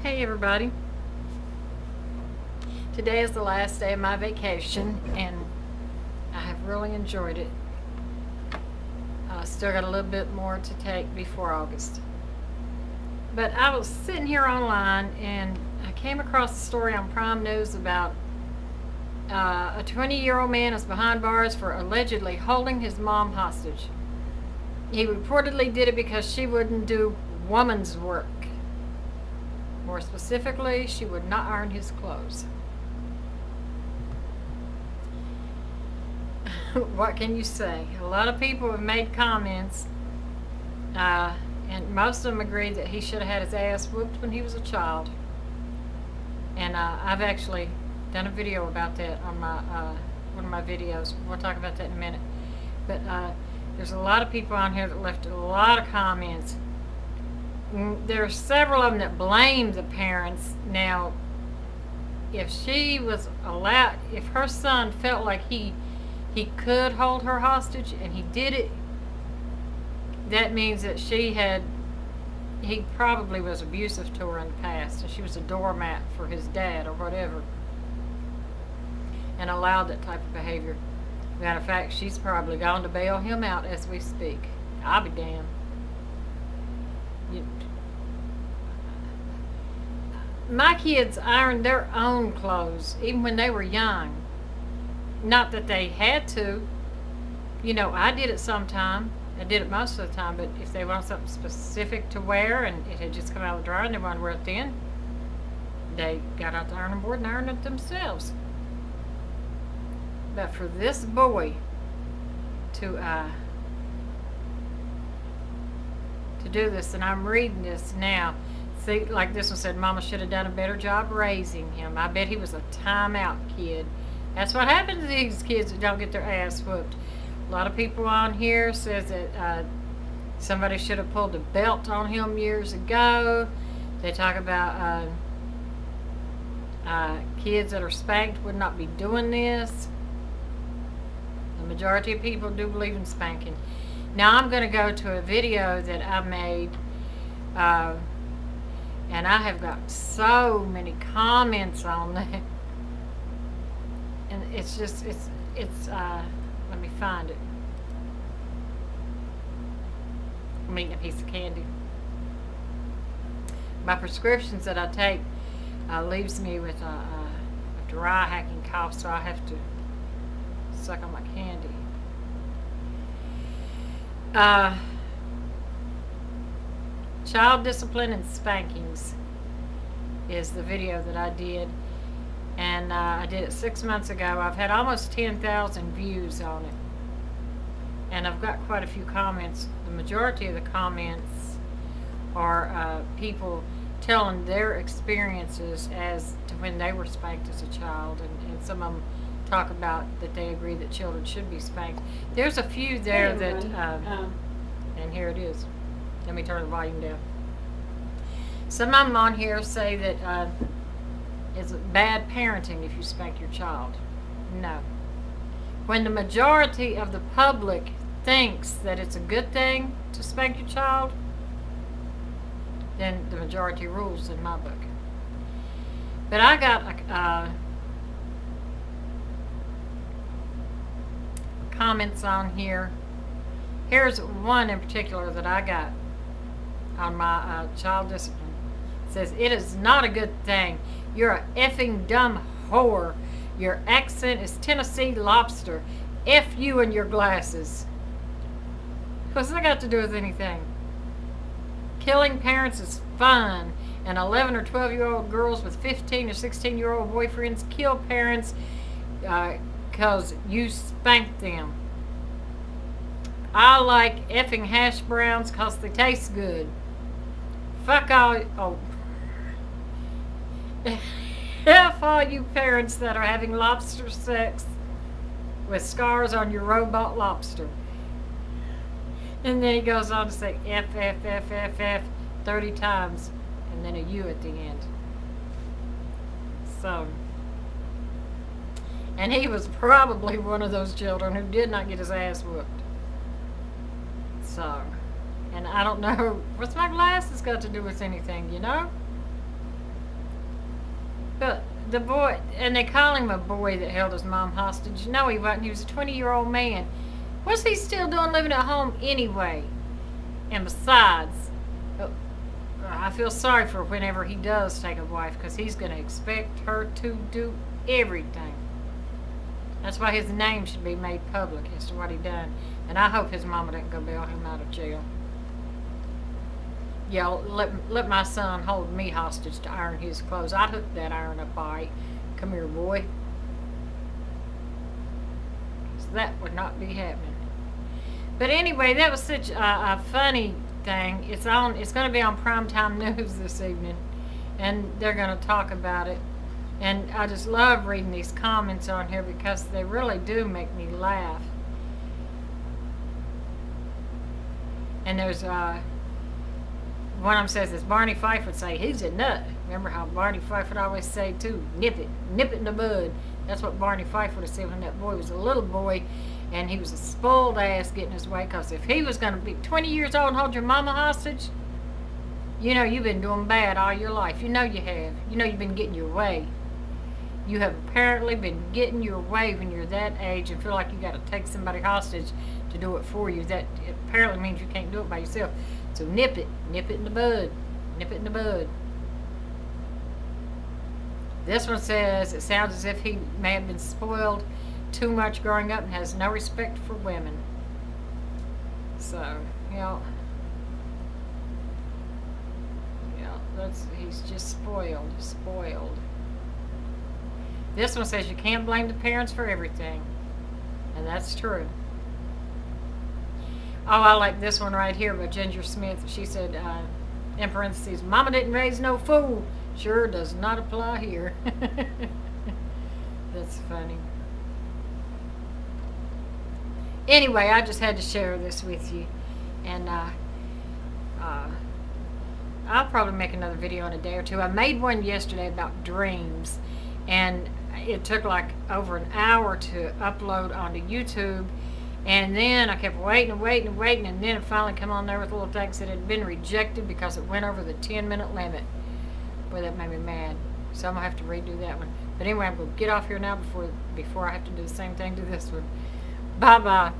Hey everybody. Today is the last day of my vacation and I have really enjoyed it. Still got a little bit more to take before August. But I was sitting here online and I came across a story on Prime News about a 20-year-old man is behind bars for allegedly holding his mom hostage. He reportedly did it because she wouldn't do woman's work. More specifically, she would not iron his clothes. What can you say? A lot of people have made comments, and most of them agreed that he should have had his ass whooped when he was a child. And I've actually done a video about that on my one of my videos. We'll talk about that in a minute. But there's a lot of people on here that left a lot of comments. There are several of them that blame the parents. Now, if she was allowed, if her son felt like he could hold her hostage and he did it, that means that he probably was abusive to her in the past and she was a doormat for his dad or whatever and allowed that type of behavior. Matter of fact, she's probably gone to bail him out as we speak. I'll be damned. My kids ironed their own clothes even when they were young. Not that they had to. You know, I did it sometime. I did it most of the time, but if they want something specific to wear and it had just come out of the dryer and they wanted to wear it then, they got out the ironing board and ironed it themselves. But for this boy to do this, and I'm reading this now, see, like this one said, Mama should have done a better job raising him. I bet he was a timeout kid. That's what happens to these kids that don't get their ass whooped. A lot of people on here says that somebody should have pulled a belt on him years ago. They talk about kids that are spanked would not be doing this. The majority of people do believe in spanking. Now I'm going to go to a video that I made, and I have got so many comments on that. And it's just, let me find it. I'm eating a piece of candy. My prescriptions that I take leaves me with a dry hacking cough, so I have to suck on my candy. Child discipline and spankings is the video that I did. And I did it 6 months ago. I've had almost 10,000 views on it. And I've got quite a few comments. The majority of the comments are people telling their experiences as to when they were spanked as a child. And some of them talk about that they agree that children should be spanked. There's a few there that, and here it is. Let me turn the volume down. Some of them on here say that it's bad parenting if you spank your child. No. When the majority of the public thinks that it's a good thing to spank your child, then the majority rules in my book. But I got comments on here. Here's one in particular that I got on my child discipline. It says, "It is not a good thing. You're a effing dumb whore. Your accent is Tennessee lobster. F you and your glasses." What's that got to do with anything? Killing parents is fun. And 11 or 12-year-old girls with 15 or 16-year-old boyfriends kill parents because you spanked them. I like effing hash browns because they taste good. Fuck all... Oh. F all you parents that are having lobster sex with scars on your robot lobster. And then he goes on to say F, F, F, F, F 30 times. And then a U at the end. So. And he was probably one of those children who did not get his ass whooped. So. And I don't know. What's my glasses got to do with anything, you know? But the boy, and they call him a boy that held his mom hostage. No, he wasn't. He was a 20-year-old man. What's he still doing living at home anyway? And besides, I feel sorry for whenever he does take a wife, because he's going to expect her to do everything. That's why his name should be made public as to what he done. And I hope his mama didn't go bail him out of jail. Yeah, let my son hold me hostage to iron his clothes. I'd hook that iron up all right. Come here, boy. 'Cause that would not be happening. But anyway, that was such a funny thing. It's going to be on primetime news this evening, and they're going to talk about it. And I just love reading these comments on here because they really do make me laugh. And there's one of them says, as Barney Fife would say, he's a nut. Remember how Barney Fife would always say too, nip it in the bud. That's what Barney Fife would have said when that boy was a little boy, and he was a spoiled ass getting his way, because if he was going to be 20 years old and hold your mama hostage, you know you've been doing bad all your life. You know you have. You know you've been getting your way. You have apparently been getting your way when you're that age and feel like you got to take somebody hostage to do it for you. That apparently means you can't do it by yourself. So nip it in the bud. Nip it in the bud. This one says, it sounds as if he may have been spoiled too much growing up and has no respect for women. So, he's just spoiled. This one says you can't blame the parents for everything. And that's true. Oh, I like this one right here by Ginger Smith. She said, in parentheses, Mama didn't raise no fool. Sure does not apply here. That's funny. Anyway, I just had to share this with you. And I'll probably make another video in a day or two. I made one yesterday about dreams. And it took like over an hour to upload onto YouTube. And then I kept waiting, and then it finally come on there with a little text that it had been rejected because it went over the 10-minute limit. Boy, that made me mad. So I'm going to have to redo that one. But anyway, I'm going to get off here now before I have to do the same thing to this one. Bye-bye.